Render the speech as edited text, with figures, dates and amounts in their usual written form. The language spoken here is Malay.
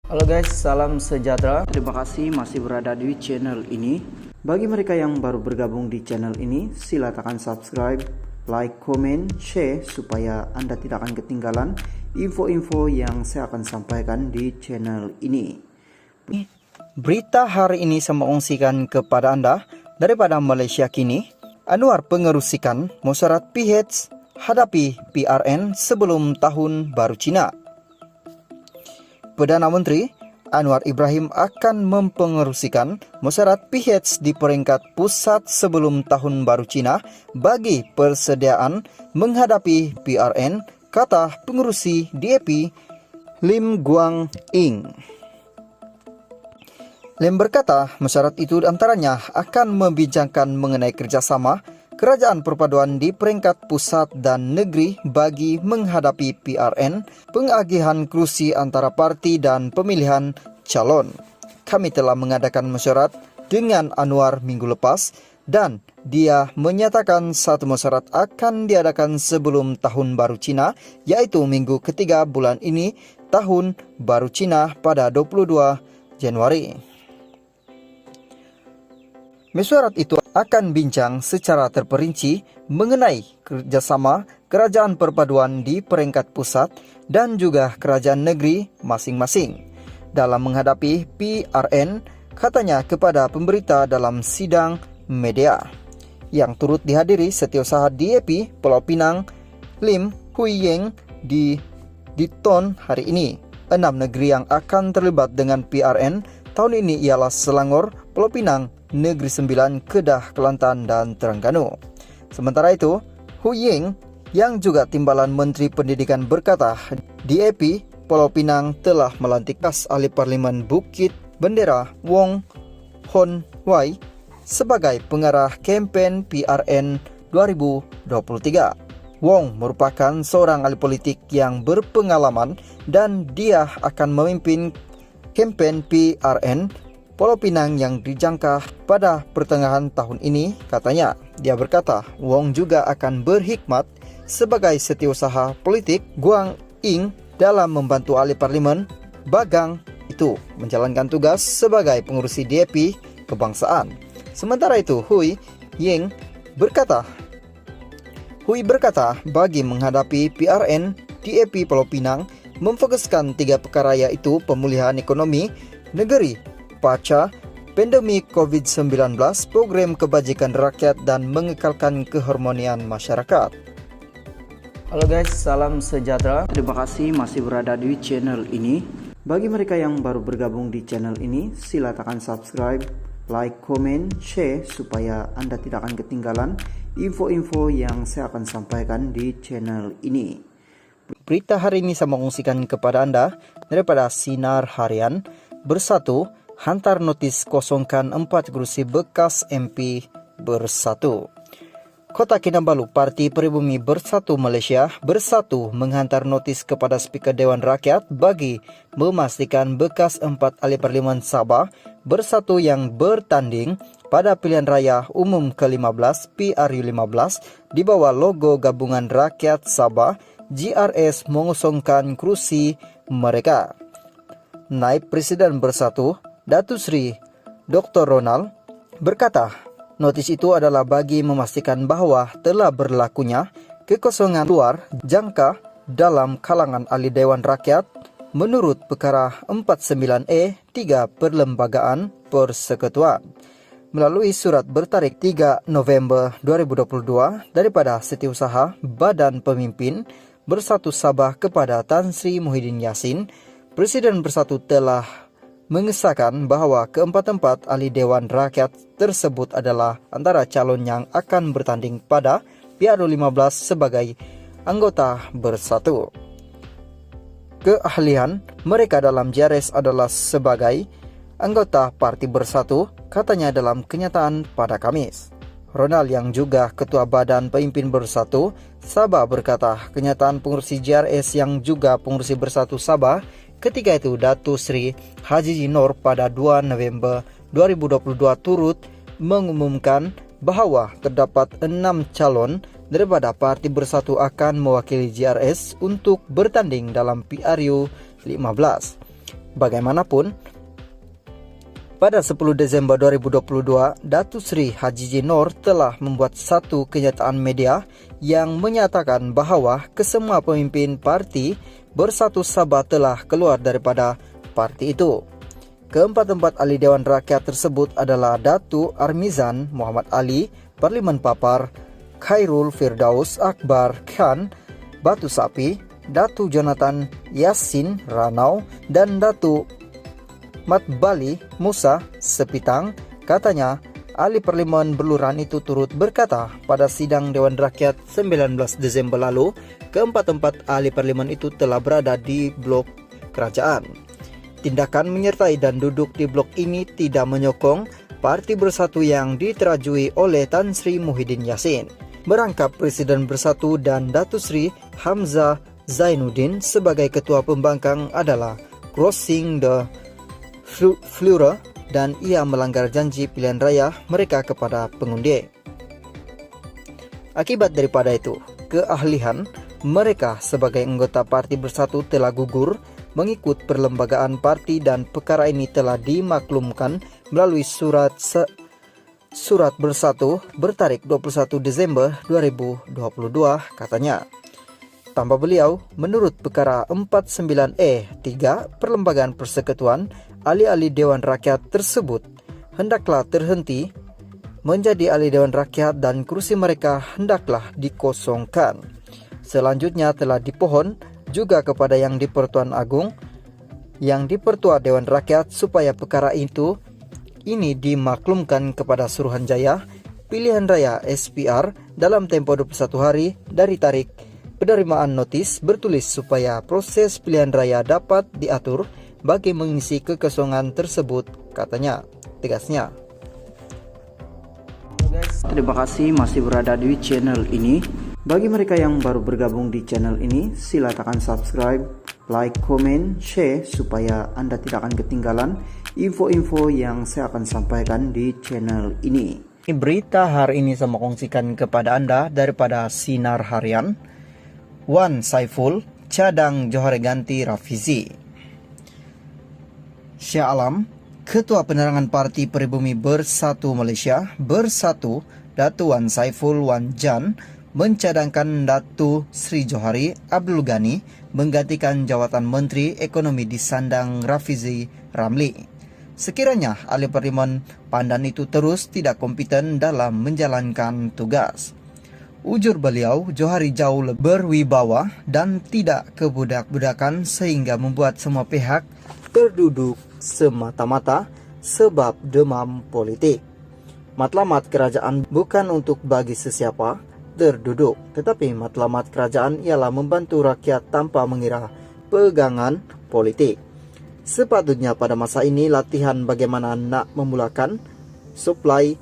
Halo guys, salam sejahtera. Terima kasih masih berada di channel ini. Bagi mereka yang baru bergabung di channel ini, sila tekan subscribe, like, komen, share supaya Anda tidak akan ketinggalan info-info yang saya akan sampaikan di channel ini. Berita hari ini saya mengungsikan kepada Anda daripada Malaysia kini. Anwar pengerusikan musyarat PH hadapi PRN sebelum tahun baru Cina. Perdana Menteri Anwar Ibrahim akan mempengerusikan musyarat PH di peringkat pusat sebelum tahun baru Cina bagi persediaan menghadapi PRN, kata pengerusi DAP Lim Guang Ing. Lim berkata musyarat itu antaranya akan membincangkan mengenai kerjasama kerajaan perpaduan di peringkat pusat dan negeri bagi menghadapi PRN, pengagihan kursi antara parti dan pemilihan calon. Kami telah mengadakan musyarat dengan Anwar minggu lepas dan dia menyatakan satu musyarat akan diadakan sebelum tahun baru Cina, yaitu minggu ketiga bulan ini, tahun baru Cina pada 22 Januari. Musyarat itu akan bincang secara terperinci mengenai kerjasama kerajaan perpaduan di peringkat pusat dan juga kerajaan negeri masing-masing dalam menghadapi PRN, katanya kepada pemberita dalam sidang media yang turut dihadiri Setiausaha DAP Pulau Pinang Lim Hui Yeng di Ton hari ini. 6 negeri yang akan terlibat dengan PRN tahun ini ialah Selangor, Pulau Pinang, Negeri Sembilan, Kedah, Kelantan, dan Terengganu. Sementara itu, Hui Ying yang juga timbalan Menteri Pendidikan berkata, DAP Pulau Pinang telah melantik ahli Parlimen Bukit Bendera Wong Hon Wai sebagai pengarah kempen PRN 2023. Wong merupakan seorang ahli politik yang berpengalaman dan dia akan memimpin kempen PRN Pulau Pinang yang dijangka pada pertengahan tahun ini, katanya. Dia berkata, Wong juga akan berhikmat sebagai setiausaha politik Guang Ing dalam membantu ahli parlimen Bagang itu menjalankan tugas sebagai pengurusi DAP kebangsaan. Sementara itu, Hui berkata, bagi menghadapi PRN, DAP Pulau Pinang memfokuskan 3 perkara, yaitu pemulihan ekonomi negeri pasca pandemi COVID-19, program kebajikan rakyat, dan mengekalkan keharmonian masyarakat. Halo guys, salam sejahtera. Terima kasih masih berada di channel ini. Bagi mereka yang baru bergabung di channel ini, sila tekan subscribe, like, komen, share supaya Anda tidak akan ketinggalan info-info yang saya akan sampaikan di channel ini. Berita hari ini saya mengungsikan kepada Anda daripada Sinar Harian. Bersatu hantar notis kosongkan 4 kursi bekas MP Bersatu. Kota Kinabalu, Parti Pribumi Bersatu Malaysia Bersatu menghantar notis kepada Speaker Dewan Rakyat bagi memastikan bekas 4 ahli Parlimen Sabah Bersatu yang bertanding pada pilihan raya umum ke-15 PRU15 di bawah logo Gabungan Rakyat Sabah GRS mengosongkan kursi mereka. Naib Presiden Bersatu Datuk Seri Dr. Ronald berkata, notis itu adalah bagi memastikan bahawa telah berlakunya kekosongan luar jangka dalam kalangan ahli Dewan Rakyat menurut perkara 49E 3 Perlembagaan Persekutuan. Melalui surat bertarikh 3 November 2022 daripada Setiausaha Badan Pemimpin Bersatu Sabah kepada Tan Sri Muhyiddin Yassin, Presiden Bersatu telah mengesahkan bahawa keempat-empat ahli Dewan Rakyat tersebut adalah antara calon yang akan bertanding pada PRU15 sebagai anggota Bersatu. Keahlian mereka dalam GRS adalah sebagai anggota Parti Bersatu, katanya dalam kenyataan pada Khamis. Ronald yang juga Ketua Badan Pemimpin Bersatu Sabah berkata, kenyataan pengurusi GRS yang juga pengurusi Bersatu Sabah ketika itu Datuk Seri Haji Nur pada 2 November 2022 turut mengumumkan bahawa terdapat 6 calon daripada Parti Bersatu akan mewakili GRS untuk bertanding dalam PRU 15. Bagaimanapun, pada 10 Desember 2022, Datuk Seri Haji Nur telah membuat satu kenyataan media yang menyatakan bahawa kesemua pemimpin parti Bersatu Sabah telah keluar daripada parti itu. Keempat-empat ahli Dewan Rakyat tersebut adalah Datuk Armizan Muhammad Ali, Parlimen Papar, Khairul Firdaus Akbar Khan, Batu Sapi, Datuk Jonathan Yassin Ranau, dan Datuk Mat Bali Musa Sepitang. Katanya, ahli parlimen beluran itu turut berkata pada sidang Dewan Rakyat 19 Desember lalu, keempat-empat ahli parlimen itu telah berada di blok kerajaan. Tindakan menyertai dan duduk di blok ini tidak menyokong Parti Bersatu yang diterajui oleh Tan Sri Muhyiddin Yassin. Merangkap Presiden Bersatu dan Datuk Sri Hamzah Zainuddin sebagai Ketua Pembangkang adalah crossing the floor dan ia melanggar janji pilihan raya mereka kepada pengundi. Akibat daripada itu, keahlian mereka sebagai anggota Parti Bersatu telah gugur mengikut perlembagaan parti dan perkara ini telah dimaklumkan melalui surat bersatu bertarik 21 Desember 2022 katanya. Tambah beliau, menurut perkara 49E3 Perlembagaan Persekutuan, ahli-ahli Dewan Rakyat tersebut hendaklah terhenti menjadi ahli Dewan Rakyat dan kursi mereka hendaklah dikosongkan. Selanjutnya telah dipohon juga kepada Yang di-Pertuan Agong, Yang di-Pertua Dewan Rakyat supaya perkara ini dimaklumkan kepada Suruhanjaya Pilihan Raya SPR dalam tempoh 21 hari dari tarik penerimaan notis bertulis supaya proses pilihan raya dapat diatur bagi mengisi kekosongan tersebut, katanya, tegasnya. Terima kasih masih berada di channel ini. Bagi mereka yang baru bergabung di channel ini, sila tekan subscribe, like, komen, share supaya Anda tidak akan ketinggalan info-info yang saya akan sampaikan di channel ini. Berita hari ini saya mau kongsikan kepada Anda daripada Sinar Harian. Wan Saiful cadang Johor ganti Rafizi. Syah Alam, Ketua Penerangan Parti Peribumi Bersatu Malaysia Bersatu, Datuk Wan Saiful Wan Jan mencadangkan Datuk Sri Johari Abdul Ghani menggantikan jawatan Menteri Ekonomi di sandang Rafizi Ramli. Sekiranya ahli parlimen pandan itu terus tidak kompeten dalam menjalankan tugas. Ujur beliau, Johari jauh lebih berwibawa dan tidak kebudak-budakan sehingga membuat semua pihak terduduk semata-mata sebab demam politik. Matlamat kerajaan bukan untuk bagi sesiapa terduduk, tetapi matlamat kerajaan ialah membantu rakyat tanpa mengira pegangan politik. Sepatutnya pada masa ini latihan bagaimana nak memulakan supply